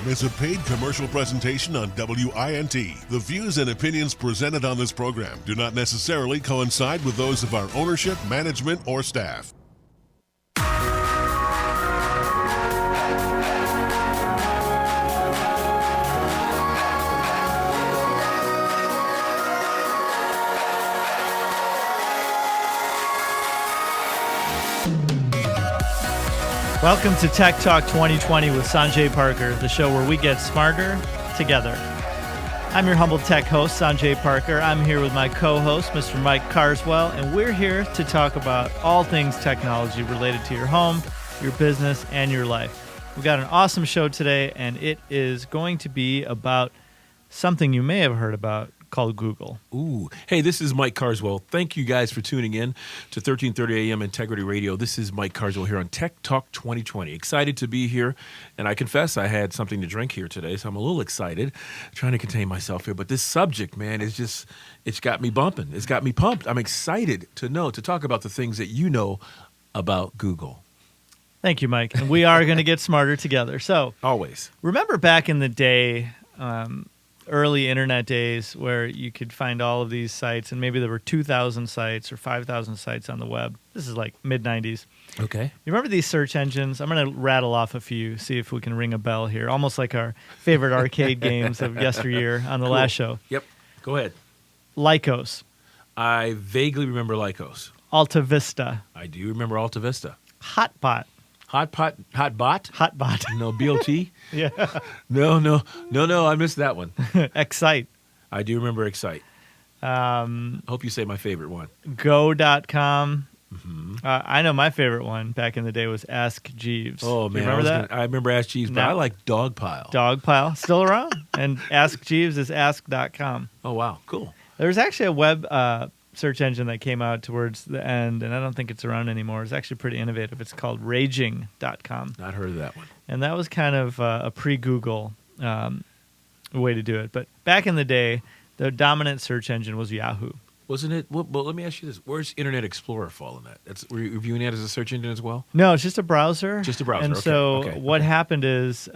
program is a paid commercial presentation on WINT. The views and opinions presented on this program do not necessarily coincide with those of our ownership, management, or staff. Welcome to Tech Talk 2020 with Sanjay Parker, the show where we get smarter together. I'm your humble tech host, Sanjay Parker. I'm here with my co-host, Mr. Mike Carswell, and we're here to talk about all things technology related to your home, your business, and your life. We've got an awesome show today, and it is going to be about something you may have heard about called Google. Ooh. Hey, this is Mike Carswell. Thank you guys for tuning in to 1330 AM Integrity Radio. This is Mike Carswell here on Tech Talk 2020. Excited to be here, and I confess I had something to drink here today, so I'm a little excited, trying to contain myself here. But this subject, man, is just, it's got me bumping. It's got me pumped. I'm excited to talk about the things that you know about Google. Thank you, Mike. And we are going to get smarter together. So, always. Remember back in the day, early internet days where you could find all of these sites, and maybe there were 2,000 sites or 5,000 sites on the web. This is like mid-90s. Okay. You remember these search engines? I'm going to rattle off a few, see if we can ring a bell here, almost like our favorite arcade games of yesteryear on the last show. Yep. Go ahead. Lycos. I vaguely remember Lycos. Alta Vista. I do remember Alta Vista. Hotbot. Hotbot? Hotbot. No, BOT? Yeah. No, I missed that one. Excite. I do remember Excite. I hope you say my favorite one. Go.com. Mm-hmm. I know my favorite one back in the day was Ask Jeeves. Oh, man. You remember that? I remember Ask Jeeves, but I like Dogpile. Dogpile. Still around. And Ask Jeeves is ask.com. Oh, wow. Cool. There's actually a web search engine that came out towards the end, and I don't think it's around anymore. It's actually pretty innovative. It's called Raging.com. Not heard of that one. And that was kind of a pre-Google way to do it. But back in the day, the dominant search engine was Yahoo. Wasn't it? Well, let me ask you this. Where's Internet Explorer fall in that? Were you viewing that as a search engine as well? No, it's just a browser. Just a browser, And okay. what happened is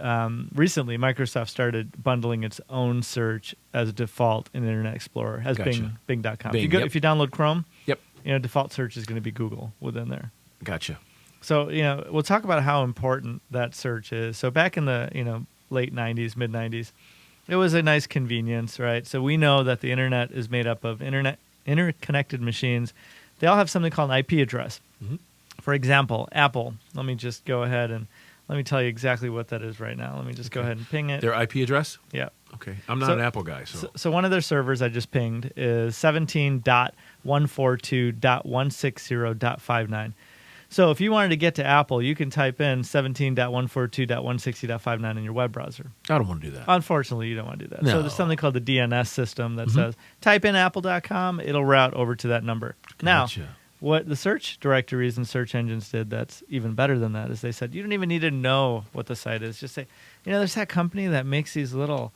recently Microsoft started bundling its own search as default in Internet Explorer as Gotcha. Bing.com. Bing, If you download Chrome, Yep. Default search is going to be Google within there. Gotcha. So, we'll talk about how important that search is. So back in the, late 90s, mid 90s, it was a nice convenience, right? So we know that the internet is made up of interconnected machines. They all have something called an IP address. Mm-hmm. For example, Apple. Let me just go ahead and let me tell you exactly what that is right now. Let me just go ahead and ping it. Their IP address? Yeah. Okay. I'm not an Apple guy, So one of their servers I just pinged is 17.142.160.59. So if you wanted to get to Apple, you can type in 17.142.160.59 in your web browser. I don't want to do that. Unfortunately, you don't want to do that. No. So there's something called the DNS system that says type in apple.com, it'll route over to that number. Gotcha. Now, what the search directories and search engines did that's even better than that is they said you don't even need to know what the site is. Just say, there's that company that makes these little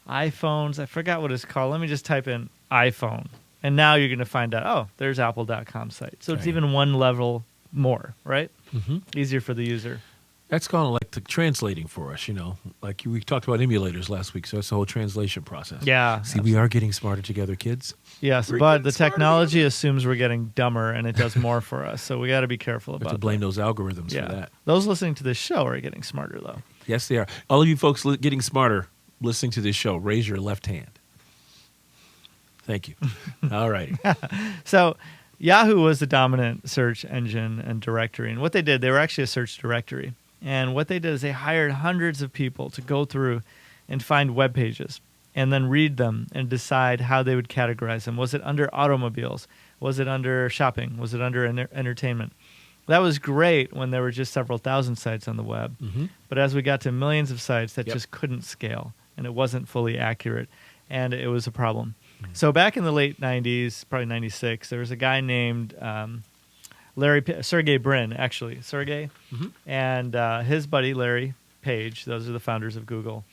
iPhones. I forgot what it's called. Let me just type in iPhone. And now you're going to find out, there's apple.com site. So it's Right. even one level more, right? Mm-hmm. Easier for the user. That's kind of like the translating for us, Like we talked about emulators last week, so that's the whole translation process. Yeah. See, we are getting smarter together, kids. Yes, We're but getting the smarter technology assumes we're getting dumber and it does more for us. So we got to be careful We about have to blame those algorithms that. for that. Those listening to this show are getting smarter, though. Yes, they are. All of you folks getting smarter listening to this show, raise your left hand. Thank you. All righty. So Yahoo was the dominant search engine and directory. And what they did, they were actually a search directory. And what they did is they hired hundreds of people to go through and find web pages and then read them and decide how they would categorize them. Was it under automobiles? Was it under shopping? Was it under entertainment? That was great when there were just several thousand sites on the web. Mm-hmm. But as we got to millions of sites, that Yep. just couldn't scale. And it wasn't fully accurate. And it was a problem. So back in the late 90s, probably 96, there was a guy named Sergey Brin, actually. Sergey. Mm-hmm. And his buddy, Larry Page, those are the founders of Google.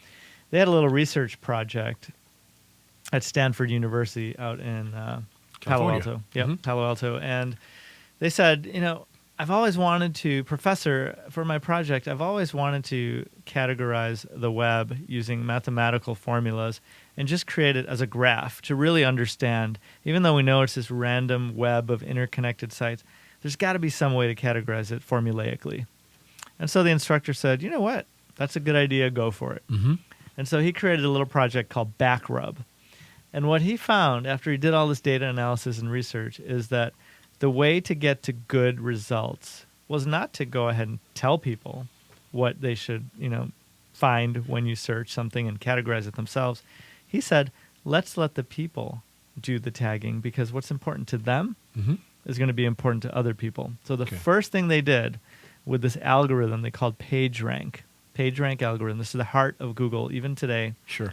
They had a little research project at Stanford University out in Palo California. Alto. Yep, Mm-hmm. Palo Alto. And they said, I've always wanted to, Professor, for my project, I've always wanted to categorize the web using mathematical formulas and just create it as a graph to really understand, even though we know it's this random web of interconnected sites, there's got to be some way to categorize it formulaically. And so the instructor said, you know what? That's a good idea. Go for it. Mm-hmm. And so he created a little project called Backrub. And what he found after he did all this data analysis and research is that the way to get to good results was not to go ahead and tell people what they should, find when you search something and categorize it themselves. He said, let's let the people do the tagging because what's important to them is going to be important to other people. So the first thing they did with this algorithm they called PageRank algorithm, this is the heart of Google even today. Sure.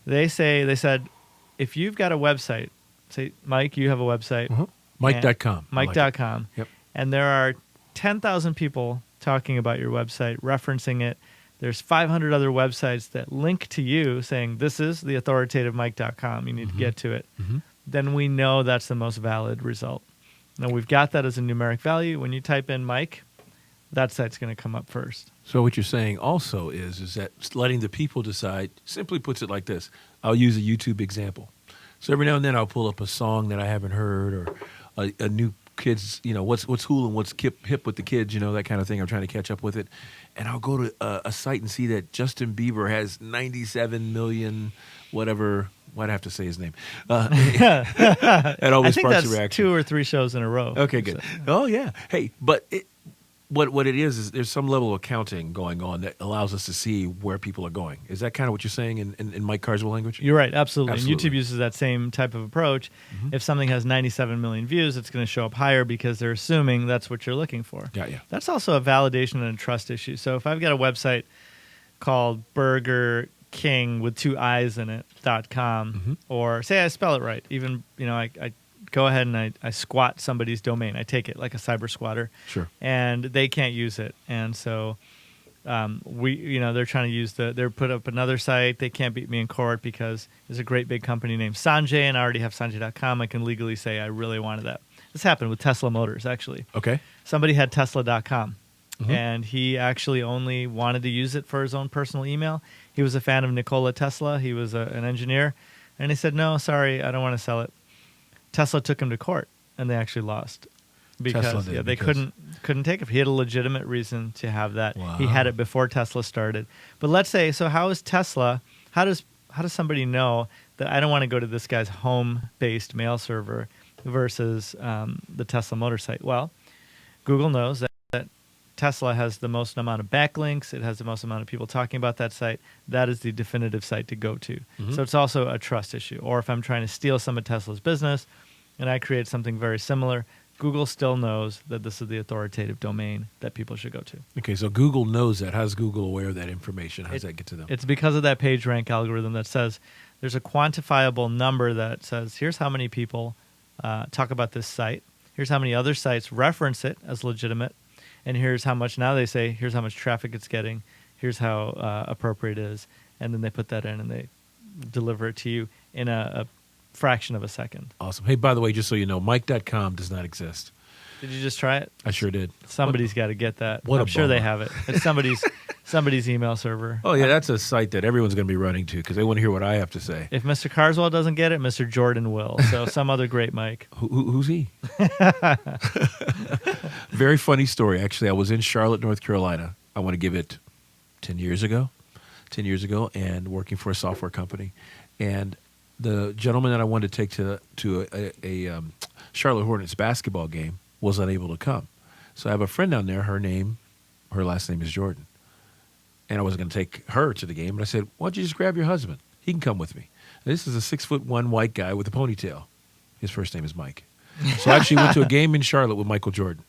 They said, if you've got a website, say, Mike, you have a website. Mike.com. Mike.com. Yep. And there are 10,000 people talking about your website, referencing it. There's 500 other websites that link to you saying, this is the authoritative Mike.com. You need to get to it. Then we know that's the most valid result. Now, we've got that as a numeric value. When you type in Mike, that site's going to come up first. So what you're saying also is that letting the people decide simply puts it like this. I'll use a YouTube example. So every now and then I'll pull up a song that I haven't heard or a new kids, what's cool and what's hip with the kids, that kind of thing. I'm trying to catch up with it. And I'll go to a site and see that Justin Bieber has 97 million, whatever. Why'd I have to say his name? It always I think sparks that's a reaction. 2 or 3 shows in a row. Okay, good. Oh, yeah. Hey, but what it is there's some level of accounting going on that allows us to see where people are going. Is that kind of what you're saying in Mike Carswell language? You're right, absolutely. And Absolutely. YouTube uses that same type of approach. If something has 97 million views, it's going to show up higher because they're assuming that's what you're looking for. Got ya. That's also a validation and a trust issue. So if I've got a website called Burger King with 2 I's in it, .com, or say I spell it right, even, I go ahead and I squat somebody's domain. I take it like a cyber squatter. Sure. And they can't use it. And so they're trying to use they're put up another site. They can't beat me in court because there's a great big company named Sanjay and I already have Sanjay.com. I can legally say I really wanted that. This happened with Tesla Motors, actually. Okay. Somebody had Tesla.com and he actually only wanted to use it for his own personal email. He was a fan of Nikola Tesla. He was an engineer. And he said, no, sorry, I don't want to sell it. Tesla took him to court, and they actually lost because they couldn't take it. He had a legitimate reason to have that. Wow. He had it before Tesla started. But let's say, so how is Tesla? How does somebody know that I don't want to go to this guy's home-based mail server versus the Tesla Motor site? Well, Google knows that Tesla has the most amount of backlinks. It has the most amount of people talking about that site. That is the definitive site to go to. So it's also a trust issue. Or if I'm trying to steal some of Tesla's business and I create something very similar, Google still knows that this is the authoritative domain that people should go to. Okay, so Google knows that. How's Google aware of that information? How does that get to them? It's because of that PageRank algorithm that says there's a quantifiable number that says here's how many people talk about this site. Here's how many other sites reference it as legitimate. And here's how much, now they say, here's how much traffic it's getting. Here's how appropriate it is. And then they put that in and they deliver it to you in a fraction of a second. Awesome. Hey, by the way, just so you know, Mike.com does not exist. Did you just try it? I sure did. Somebody's got to get that. What I'm a sure they bummer. have it. It's somebody's email server. Oh, yeah, that's a site that everyone's going to be running to because they want to hear what I have to say. If Mr. Carswell doesn't get it, Mr. Jordan will. So some other great Mike. Who's he? Very funny story. Actually, I was in Charlotte, North Carolina. I want to give it 10 years ago, and working for a software company. And the gentleman that I wanted to take to a Charlotte Hornets basketball game was unable to come. So I have a friend down there. Her last name is Jordan. And I wasn't going to take her to the game. But I said, why don't you just grab your husband? He can come with me. And this is a 6'1" white guy with a ponytail. His first name is Mike. So I actually went to a game in Charlotte with Michael Jordan.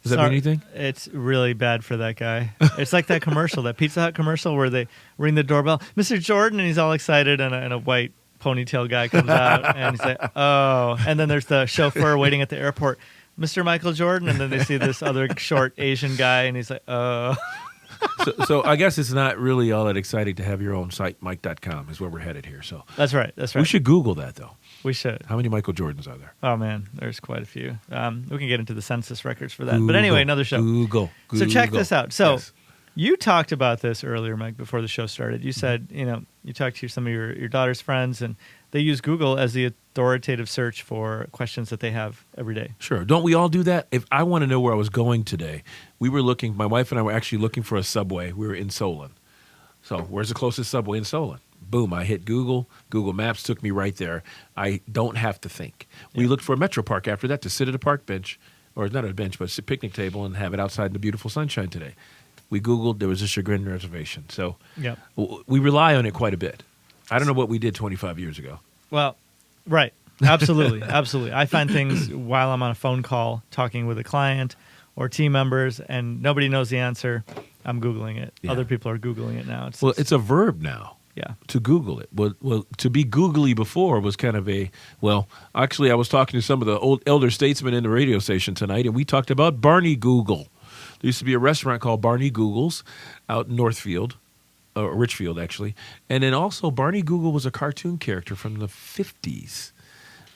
Does that mean anything? It's really bad for that guy. It's like that commercial, that Pizza Hut commercial where they ring the doorbell. Mr. Jordan, and he's all excited, and a white ponytail guy comes out, and he's like, oh. And then there's the chauffeur waiting at the airport. Mr. Michael Jordan, and then they see this other short Asian guy, and he's like, oh. So I guess it's not really all that exciting to have your own site. Mike.com is where we're headed here. So That's right. we should Google that, though. We should. How many Michael Jordans are there? Oh, man, there's quite a few. We can get into the census records for that. But anyway, another show. Google. So check this out. So Yes. you talked about this earlier, Mike, before the show started. You said, you talked to some of your daughter's friends, and they use Google as the authoritative search for questions that they have every day. Sure. Don't we all do that? If I want to know where I was going today, my wife and I were actually looking for a Subway. We were in Solon. So where's the closest Subway in Solon? Boom, I hit Google. Google Maps took me right there. I don't have to think. We looked for a Metro Park after that to sit at a park bench, or not a bench, but a picnic table and have it outside in the beautiful sunshine today. We Googled, there was a Chagrin reservation. So Yep. we rely on it quite a bit. I don't know what we did 25 years ago. Well, right. Absolutely. Absolutely. I find things while I'm on a phone call talking with a client or team members and nobody knows the answer. I'm Googling it. Yeah. Other people are Googling it now. It's a verb now. Yeah. To Google it. Well, to be googly before was kind of actually I was talking to some of the old elder statesmen in the radio station tonight, and we talked about Barney Google. There used to be a restaurant called Barney Google's out in Northfield, or Richfield actually. And then also Barney Google was a cartoon character from the 50s.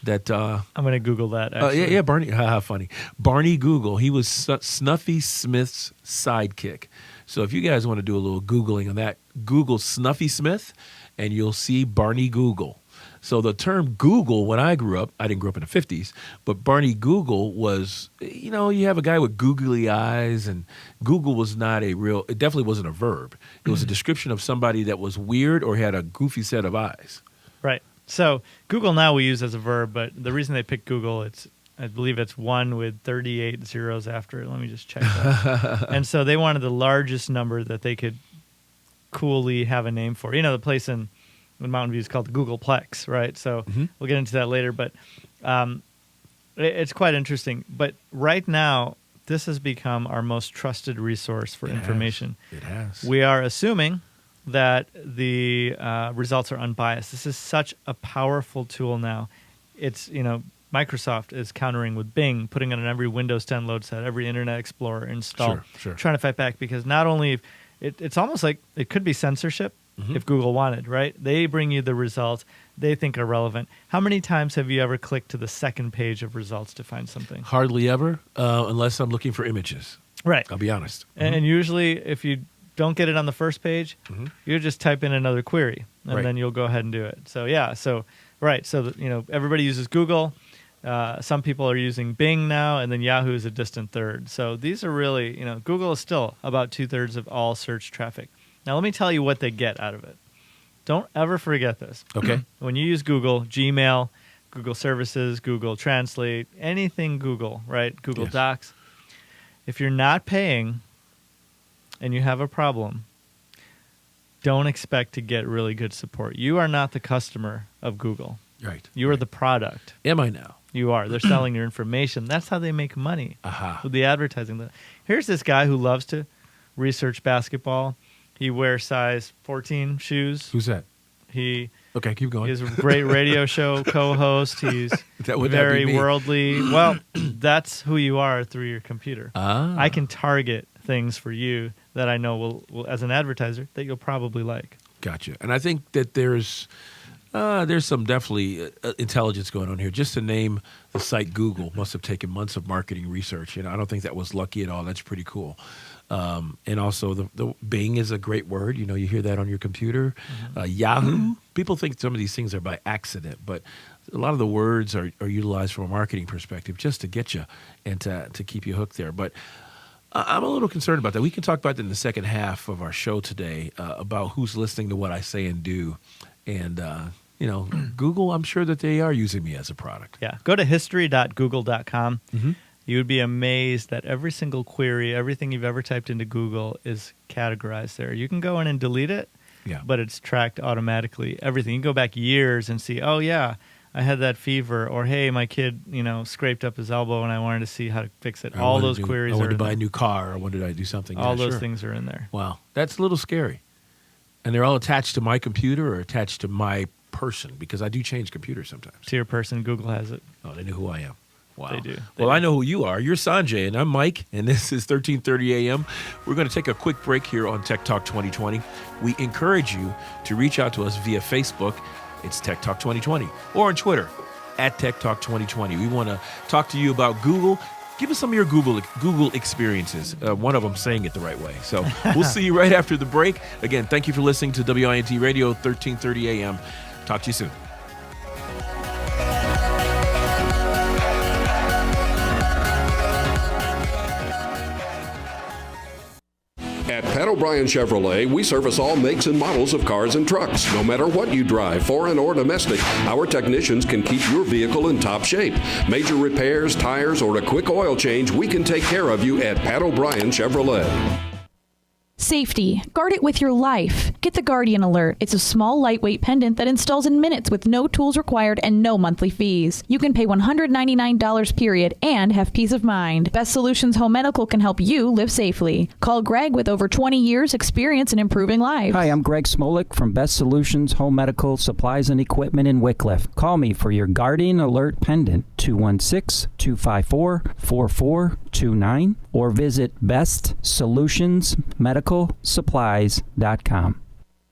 That I'm going to Google that, actually. yeah, Barney, funny. Barney Google, he was Snuffy Smith's sidekick. So if you guys want to do a little Googling on that, Google Snuffy Smith, and you'll see Barney Google. So the term Google, when I grew up, I didn't grow up in the 50s, but Barney Google was, you have a guy with googly eyes, and Google was not it definitely wasn't a verb. It was a description of somebody that was weird or had a goofy set of eyes. Right. So Google now we use as a verb, but the reason they picked Google, I believe it's one with 38 zeros after it. Let me just check that. And so they wanted the largest number that they could coolly have a name for. The place in Mountain View is called the Googleplex, right? So we'll get into that later, but it's quite interesting. But right now, this has become our most trusted resource for information. It has. We are assuming that the results are unbiased. This is such a powerful tool now. It's, Microsoft is countering with Bing, putting it on every Windows 10 load set, every Internet Explorer installed, Sure. trying to fight back because not only it's almost like it could be censorship if Google wanted, right? They bring you the results they think are relevant. How many times have you ever clicked to the second page of results to find something? Hardly ever, unless I'm looking for images. Right. I'll be honest. And usually if you don't get it on the first page, you just type in another query, and then you'll go ahead and do it. So, yeah. So, right. So, everybody uses Google. Some people are using Bing now, and then Yahoo is a distant third. So these are really, Google is still about 2/3 of all search traffic. Now, let me tell you what they get out of it. Don't ever forget this. Okay. When you use Google, Gmail, Google Services, Google Translate, anything Google, right? Google Yes. Docs. If you're not paying and you have a problem, don't expect to get really good support. You are not the customer of Google. Right. You are the product. Am I now? You are. They're selling your information. That's how they make money Aha. with the advertising. Here's this guy who loves to research basketball. He wears size 14 shoes. Who's that? He Okay, keep going. is a great radio show co-host. He's Would that be very me? worldly. Well, that's who you are through your computer. Ah. I can target things for you that I know will, as an advertiser, that you'll probably like. Gotcha. And I think that there's some definitely intelligence going on here. Just to name the site Google must have taken months of marketing research. I don't think that was lucky at all. That's pretty cool. And also the Bing is a great word. You hear that on your computer. Yahoo. People think some of these things are by accident, but a lot of the words are utilized from a marketing perspective just to get you and to keep you hooked there. But I'm a little concerned about that. We can talk about that in the second half of our show today about who's listening to what I say and do. And, Google, I'm sure that they are using me as a product. Yeah. Go to history.google.com. You would be amazed that every single query, everything you've ever typed into Google is categorized there. You can go in and delete it, but it's tracked automatically. Everything. You can go back years and see, oh, yeah, I had that fever. Or, hey, my kid, scraped up his elbow and I wanted to see how to fix it. All those queries are I wanted in to buy there. a new car. Or when did I do something? All those sure. things are in there. Wow. That's a little scary. And they're all attached to my computer or attached to my person because I do change computers sometimes. To your person, Google has it. Oh, they know who I am. Wow. They do. Well, I know who you are. You're Sanjay, and I'm Mike, and this is 1330 a.m. We're going to take a quick break here on Tech Talk 2020. We encourage you to reach out to us via Facebook. It's Tech Talk 2020. Or on Twitter, at Tech Talk 2020. We want to talk to you about Google. Give us some of your Google experiences. One of them saying it the right way. So we'll see you right after the break. Again, thank you for listening to WINT Radio 1330 a.m. Talk to you soon. At Pat O'Brien Chevrolet, we service all makes and models of cars and trucks. No matter what you drive, foreign or domestic, our technicians can keep your vehicle in top shape. Major repairs, tires, or a quick oil change, we can take care of you at Pat O'Brien Chevrolet. Safety. Guard it with your life. Get the Guardian Alert. It's a small, lightweight pendant that installs in minutes with no tools required and no monthly fees. You can pay $199 period and have peace of mind. Best Solutions Home Medical can help you live safely. Call Greg with over 20 years experience in improving lives. Hi, I'm Greg Smolik from Best Solutions Home Medical Supplies and Equipment in Wickliffe. Call me for your Guardian Alert pendant, 216-254-4429, or visit bestsolutionsmedicalsupplies.com.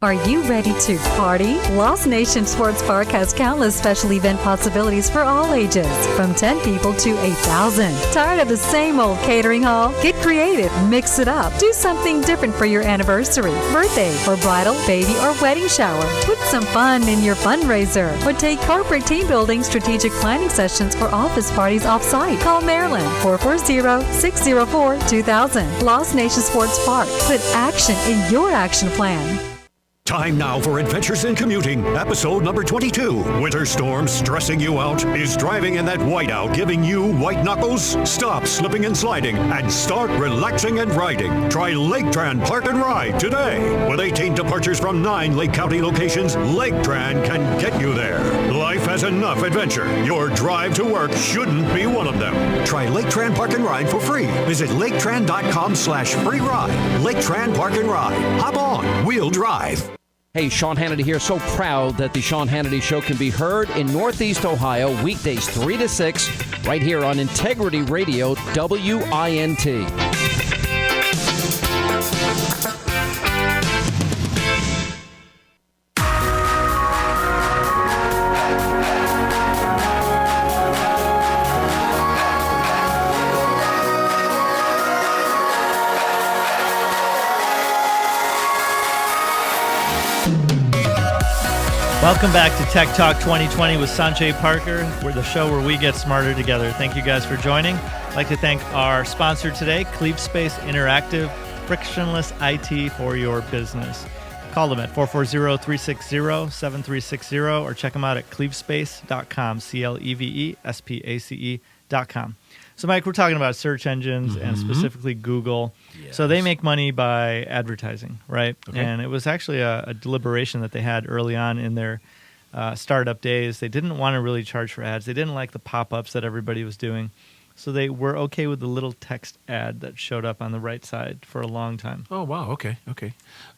Are you ready to party? Lost Nation Sports Park has countless special event possibilities for all ages, from 10 people to 8,000. Tired of the same old catering hall? Get creative, mix it up. Do something different for your anniversary, birthday, or bridal, baby, or wedding shower. Put some fun in your fundraiser. Or take corporate team building strategic planning sessions for office parties off-site. Call Marilyn, 440-604-2000. Lost Nation Sports Park. Put action in your action plan. Time now for Adventures in Commuting, episode number 22. Winter storm stressing you out? Is driving in that whiteout giving you white knuckles? Stop slipping and sliding and start relaxing and riding. Try Lake Tran Park and Ride today. With 18 departures from 9 Lake County locations, Lake Tran can get you there. Life has enough adventure. Your drive to work shouldn't be one of them. Try Lake Tran Park and Ride for free. Visit laketran.com/free ride. Lake Tran Park and Ride. Hop on. We'll drive. Hey, Sean Hannity here. So proud that the Sean Hannity Show can be heard in Northeast Ohio, weekdays 3 to 6, right here on Integrity Radio, WINT. Welcome back to Tech Talk 2020 with Sanjay Parker. We're the show where we get smarter together. Thank you guys for joining. I'd like to thank our sponsor today, CleavSpace Interactive, frictionless IT for your business. Call them at 440-360-7360 or check them out at cleavespace.com, CLEVESPACE.com. So, Mike, we're talking about search engines and specifically Google. Yes. So they make money by advertising, right? Okay. And it was actually a deliberation that they had early on in their startup days. They didn't want to really charge for ads. They didn't like the pop-ups that everybody was doing. So they were okay with the little text ad that showed up on the right side for a long time. Oh, wow. Okay.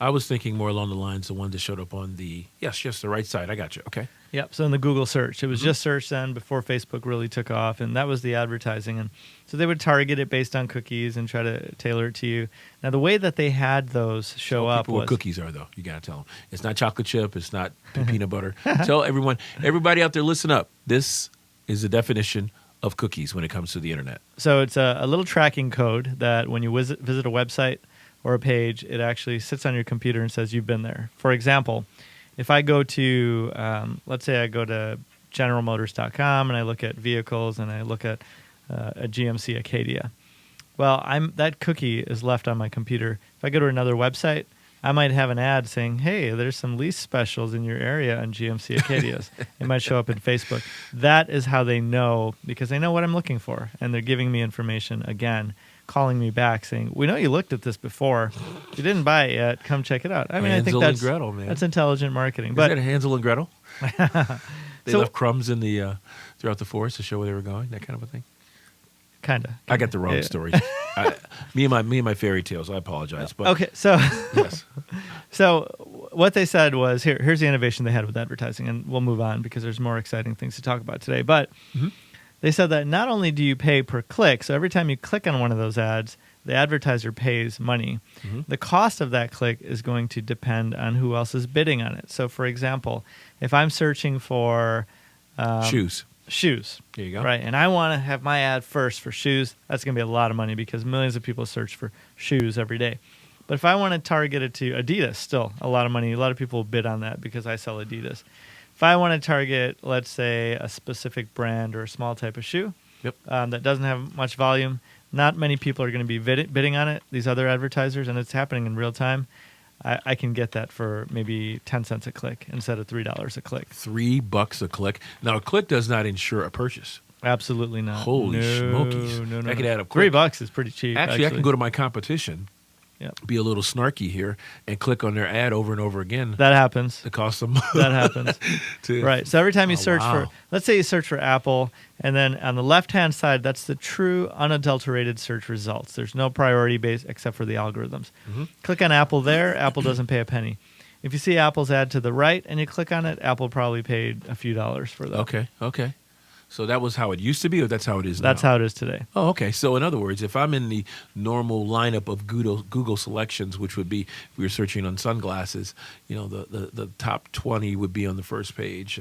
I was thinking more along the lines of the one that showed up on the, just the right side. I got you. Okay. Yep. So in the Google search, it was just search then before Facebook really took off, and that was the advertising. And so they would target it based on cookies and try to tailor it to you. Now, the way that they had those show up was... what cookies are, though. You got to tell them. It's not chocolate chip. It's not peanut butter. Tell everybody out there, listen up. This is the definition of cookies when it comes to the internet. So it's a little tracking code that when you visit a website or a page, it actually sits on your computer and says you've been there. For example, if I go to, let's say I go to generalmotors.com and I look at vehicles and I look at a GMC Acadia. Well, that cookie is left on my computer. If I go to another website, I might have an ad saying, hey, there's some lease specials in your area on GMC Acadias. It might show up in Facebook. That is how they know, because they know what I'm looking for. And they're giving me information again, calling me back saying, we know you looked at this before. If you didn't buy it yet, come check it out. I mean, Hansel I think and Gretel, man. That's intelligent marketing. Is that Hansel and Gretel? They left crumbs in the throughout the forest to show where they were going, that kind of a thing? Kind of. I got the wrong story. Me and my fairy tales. I apologize. But okay, so yes. So what they said was, here's the innovation they had with advertising, and we'll move on because there's more exciting things to talk about today. But they said that not only do you pay per click, so every time you click on one of those ads, the advertiser pays money. The cost of that click is going to depend on who else is bidding on it. So, for example, if I'm searching for shoes. There you go. Right, and I want to have my ad first for shoes, that's going to be a lot of money because millions of people search for shoes every day. But if I want to target it to Adidas, still a lot of money. A lot of people bid on that because I sell Adidas. If I want to target, let's say, a specific brand or a small type of shoe that doesn't have much volume, not many people are going to be bidding on it, these other advertisers, and it's happening in real time. I can get that for maybe 10 cents a click instead of $3 a click. $3 a click. Now, a click does not ensure a purchase. Absolutely not. Holy smokies. No. I could add up quick. $3 is pretty cheap. Actually, I can go to my competition, be a little snarky here, and click on their ad over and over again. That happens. It costs them. That happens. Right. So every time you search for, let's say you search for Apple, and then on the left-hand side, that's the true unadulterated search results. There's no priority base except for the algorithms. Click on Apple there, Apple doesn't pay a penny. If you see Apple's ad to the right and you click on it, Apple probably paid a few dollars for that. Okay. So that was how it used to be, or that's how it is now? That's how it is today. Oh, okay. So in other words, if I'm in the normal lineup of Google selections, which would be if we were searching on sunglasses, the top 20 would be on the first page.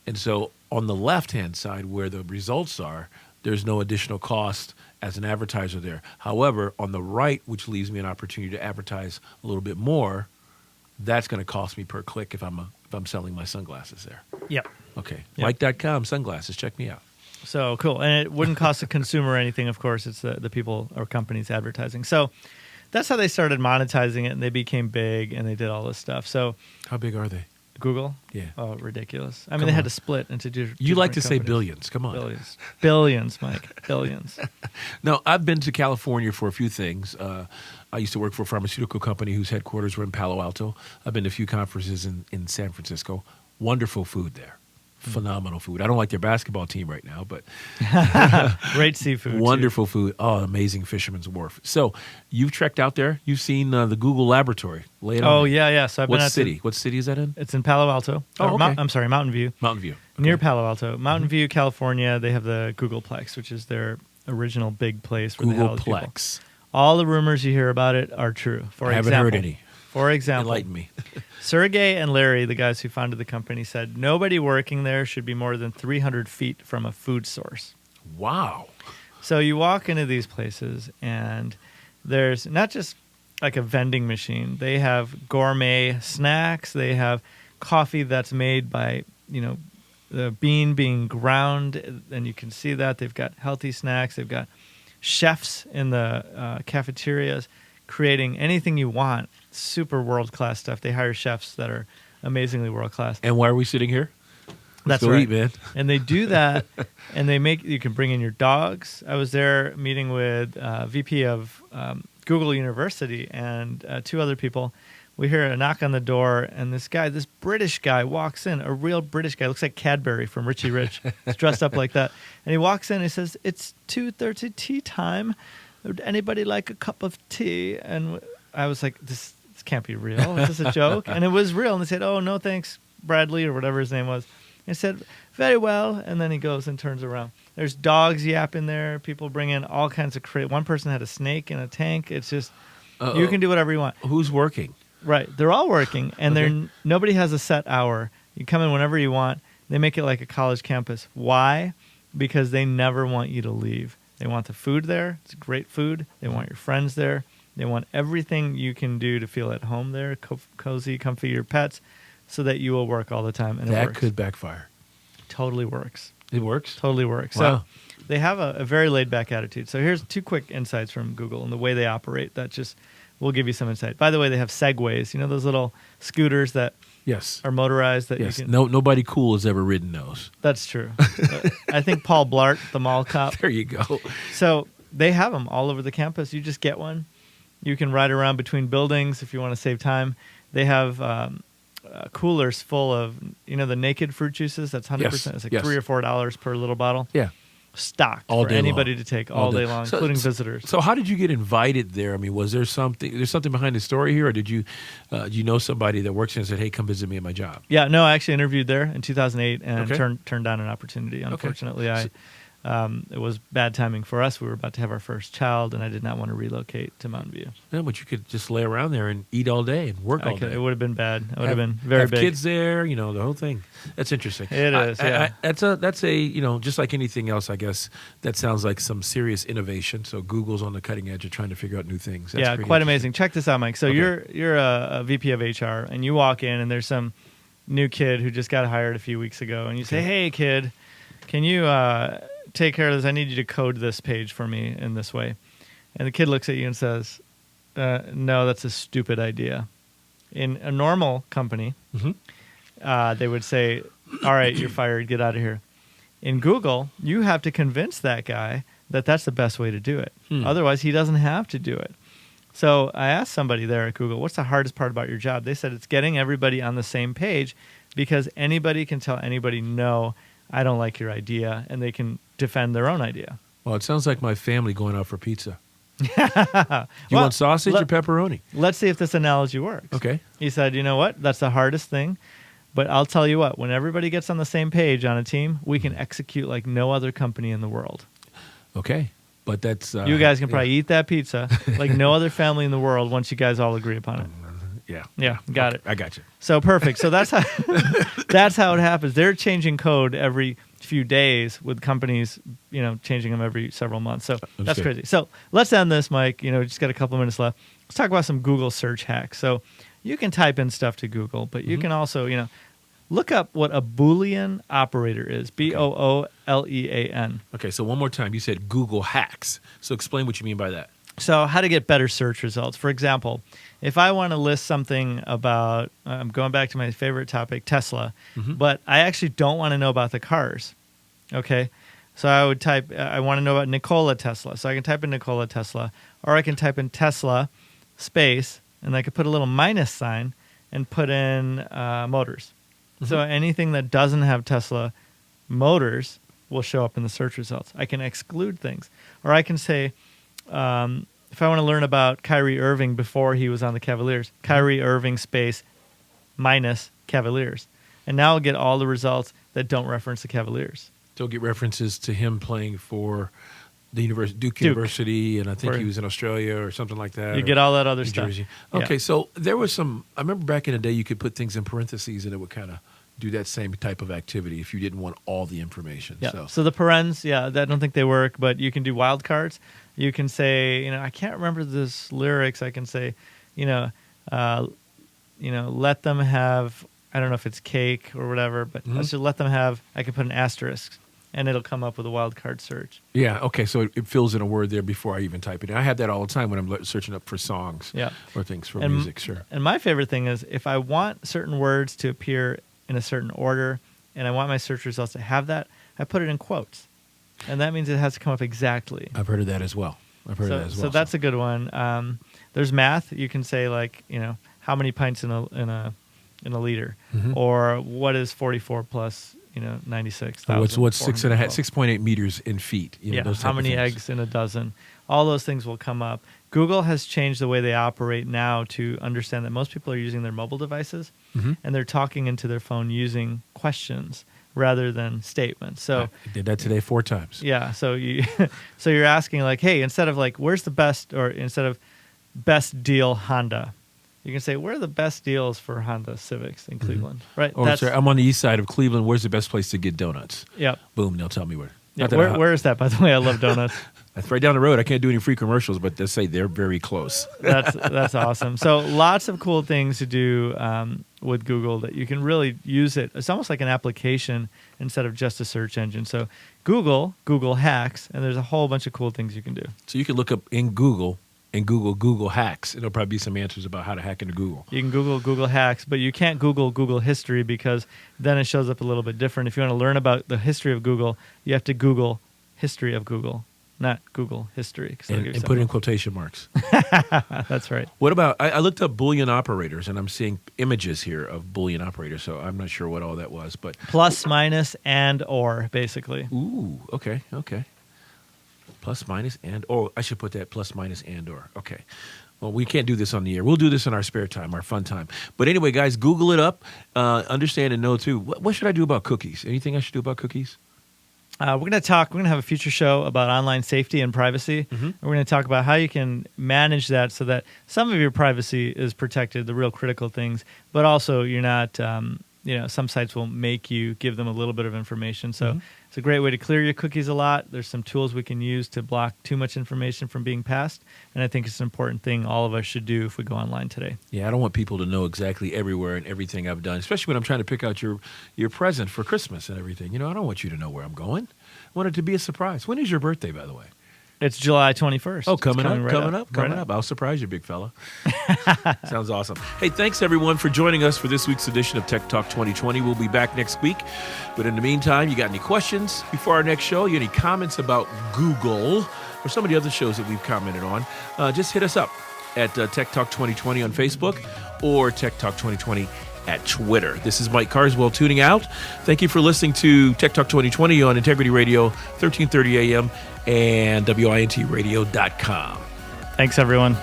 And so on the left-hand side where the results are, there's no additional cost as an advertiser there. However, on the right, which leaves me an opportunity to advertise a little bit more, that's going to cost me per click if I'm selling my sunglasses there. Yep. Okay. Yep. Mike.com sunglasses. Check me out. So cool. And it wouldn't cost the consumer anything, of course. It's the people or companies advertising. So that's how they started monetizing it, and they became big, and they did all this stuff. So how big are they? Google? Yeah. Oh, ridiculous. I mean, they had to split into two You like to say companies. billions. Come on. Billions, Mike. Billions. No, I've been to California for a few things. I used to work for a pharmaceutical company whose headquarters were in Palo Alto. I've been to a few conferences in San Francisco. Wonderful food there. Phenomenal food. I don't like their basketball team right now, but great seafood. Wonderful food. Oh, amazing Fisherman's Wharf. So you've trekked out there. You've seen the Google laboratory. Lay it on me. Yeah. So I've been out city? What city is that in? It's in Palo Alto. Oh, okay. I'm sorry, Mountain View. Mountain View. Okay. Near Palo Alto. Mountain View, California. They have the Googleplex, which is their original big place where they house people. Googleplex. All the rumors you hear about it are true. I haven't heard any. For example, enlighten me. Sergey and Larry, the guys who founded the company, said nobody working there should be more than 300 feet from a food source. Wow. So you walk into these places, and there's not just like a vending machine. They have gourmet snacks. They have coffee that's made by, the bean being ground, and you can see that. They've got healthy snacks. They've got chefs in the cafeterias creating anything you want. Super world-class stuff. They hire chefs that are amazingly world-class. And why are we sitting here? That's go right. Eat, man. And they do that, and you can bring in your dogs. I was there meeting with VP of Google University and two other people. We hear a knock on the door, and this British guy walks in, a real British guy. Looks like Cadbury from Richie Rich. He's dressed up like that. And he walks in and he says, "It's 2:30 tea time. Would anybody like a cup of tea?" And I was like, this can't be real. Is this a joke? And it was real. And they said, "Oh, no, thanks, Bradley," or whatever his name was. And he said, "Very well." And then he goes and turns around. There's dogs yapping there. People bring in all kinds of one person had a snake in a tank. It's just, you can do whatever you want. Who's working? Right. They're all working, and nobody has a set hour. You come in whenever you want. They make it like a college campus. Why? Because they never want you to leave. They want the food there. It's great food. They want your friends there. They want everything you can do to feel at home there, cozy, comfy, your pets, so that you will work all the time. And that it works. Could backfire. Totally works. It works? Totally works. Wow. So they have a very laid-back attitude. So here's two quick insights from Google and the way they operate that just will give you some insight. By the way, they have Segways. You know those little scooters that are motorized? That yes. You can... Nobody cool has ever ridden those. That's true. I think Paul Blart, the mall cop. There you go. So they have them all over the campus. You just get one. You can ride around between buildings if you want to save time. They have coolers full of, the naked fruit juices. That's 100%. Yes. It's like Yes. $3 or $4 per little bottle. Yeah. Stocked all for day anybody long. to take all day long, including visitors. So how did you get invited there? I mean, was there something behind the story here, or did you know somebody that works here and said, "Hey, come visit me at my job"? Yeah, no, I actually interviewed there in 2008 and turned down an opportunity. Unfortunately, It was bad timing for us. We were about to have our first child, and I did not want to relocate to Mountain View. Yeah, but you could just lay around there and eat all day and work all day. It would have been bad. It would have been very have big. Kids there, the whole thing. That's interesting. It is, yeah. That's a just like anything else, I guess. That sounds like some serious innovation. So Google's on the cutting edge of trying to figure out new things. That's pretty quite amazing. Check this out, Mike. So Okay. you're a VP of HR, and you walk in, and there's some new kid who just got hired a few weeks ago, and you say, "Hey, kid, can you take care of this? I need you to code this page for me in this way." And the kid looks at you and says, "No, that's a stupid idea." In a normal company, they would say, "All right, you're fired. Get out of here." In Google, you have to convince that guy that that's the best way to do it. Otherwise, he doesn't have to do it. So I asked somebody there at Google, what's the hardest part about your job? They said it's getting everybody on the same page, because anybody can tell anybody, no, I don't like your idea, and they can defend their own idea. Well, it sounds like my family going out for pizza. You want sausage or pepperoni? Let's see if this analogy works. Okay. He said, you know what? That's the hardest thing. But I'll tell you what, when everybody gets on the same page on a team, we can execute like no other company in the world. Okay. But that's... you guys can probably eat that pizza like no other family in the world once you guys all agree upon it. Yeah. Got it. I got you. So perfect. So that's how that's how it happens. They're changing code every few days, with companies, changing them every several months. So that's crazy. So let's end this, Mike. Just got a couple of minutes left. Let's talk about some Google search hacks. So you can type in stuff to Google, but you can also, look up what a Boolean operator is. Boolean. Okay, so one more time. You said Google hacks. So explain what you mean by that. So how to get better search results. For example, if I want to list something about, I'm going back to my favorite topic, Tesla, but I actually don't want to know about the cars. Okay, so I would type, I want to know about Nikola Tesla. So I can type in Nikola Tesla, or I can type in Tesla space, and I could put a little minus sign and put in motors. So anything that doesn't have Tesla motors will show up in the search results. I can exclude things. Or I can say, if I want to learn about Kyrie Irving before he was on the Cavaliers, Kyrie Irving space minus Cavaliers. And now I'll get all the results that don't reference the Cavaliers. So get references to him playing for the Duke University, and I think he was in Australia or something like that. You get all that other New stuff. Jersey. Okay, so there was some, I remember back in the day you could put things in parentheses and it would kind of do that same type of activity if you didn't want all the information. Yeah. So the parens, I don't think they work, but you can do wildcards. You can say, I can't remember this lyrics. I can say, let them have, I don't know if it's cake or whatever, but let's just let them have, I can put an asterisk, and it'll come up with a wildcard search. Yeah, okay, so it fills in a word there before I even type it in. I have that all the time when I'm searching up for songs or things for music, sure. And my favorite thing is if I want certain words to appear in a certain order, and I want my search results to have that, I put it in quotes. And that means it has to come up exactly. I've heard of that as well. So that's a good one. There's math. You can say how many pints in a liter, or what is 44 plus 96,000. What's 6.8 meters in feet? Those how many eggs in a dozen? All those things will come up. Google has changed the way they operate now to understand that most people are using their mobile devices, and they're talking into their phone using questions rather than statements. So I did that today 4 times. Yeah. So you're asking hey, instead of where's the best, or instead of best deal Honda, you can say, where are the best deals for Honda Civics in Cleveland? Right. Or I'm on the east side of Cleveland. Where's the best place to get donuts? Yep. Boom. They'll tell me where. Yeah, where is that, by the way? I love donuts. That's right down the road. I can't do any free commercials, but they say they're very close. That's awesome. So lots of cool things to do with Google that you can really use it. It's almost like an application instead of just a search engine. So Google hacks, and there's a whole bunch of cool things you can do. So you can look up in Google and Google hacks. It'll probably be some answers about how to hack into Google. You can Google hacks, but you can't Google history, because then it shows up a little bit different. If you want to learn about the history of Google, you have to Google history of Google, not Google history. And put in quotation marks. That's right. What about, I looked up Boolean operators, and I'm seeing images here of Boolean operators, so I'm not sure what all that was. But plus, minus, and, or, basically. Ooh, okay. Plus, minus, and, or. I should put that plus, minus, and, or. Okay. Well, we can't do this on the air. We'll do this in our spare time, our fun time. But anyway, guys, Google it up. Understand and know, too. What should I do about cookies? Anything I should do about cookies? We're going to have a future show about online safety and privacy. Mm-hmm. We're going to talk about how you can manage that so that some of your privacy is protected, the real critical things, but also you're not, some sites will make you give them a little bit of information. So it's a great way to clear your cookies a lot. There's some tools we can use to block too much information from being passed. And I think it's an important thing all of us should do if we go online today. Yeah, I don't want people to know exactly everywhere and everything I've done, especially when I'm trying to pick out your present for Christmas and everything. I don't want you to know where I'm going. I want it to be a surprise. When is your birthday, by the way? It's July 21st. Oh, coming right up. I'll surprise you, big fella. Sounds awesome. Hey, thanks, everyone, for joining us for this week's edition of Tech Talk 2020. We'll be back next week. But in the meantime, you got any questions before our next show? You any comments about Google or some of the other shows that we've commented on? Just hit us up at Tech Talk 2020 on Facebook or Tech Talk 2020 at Twitter. This is Mike Carswell tuning out. Thank you for listening to Tech Talk 2020 on Integrity Radio, 1330 AM and WINTradio.com. Thanks, everyone.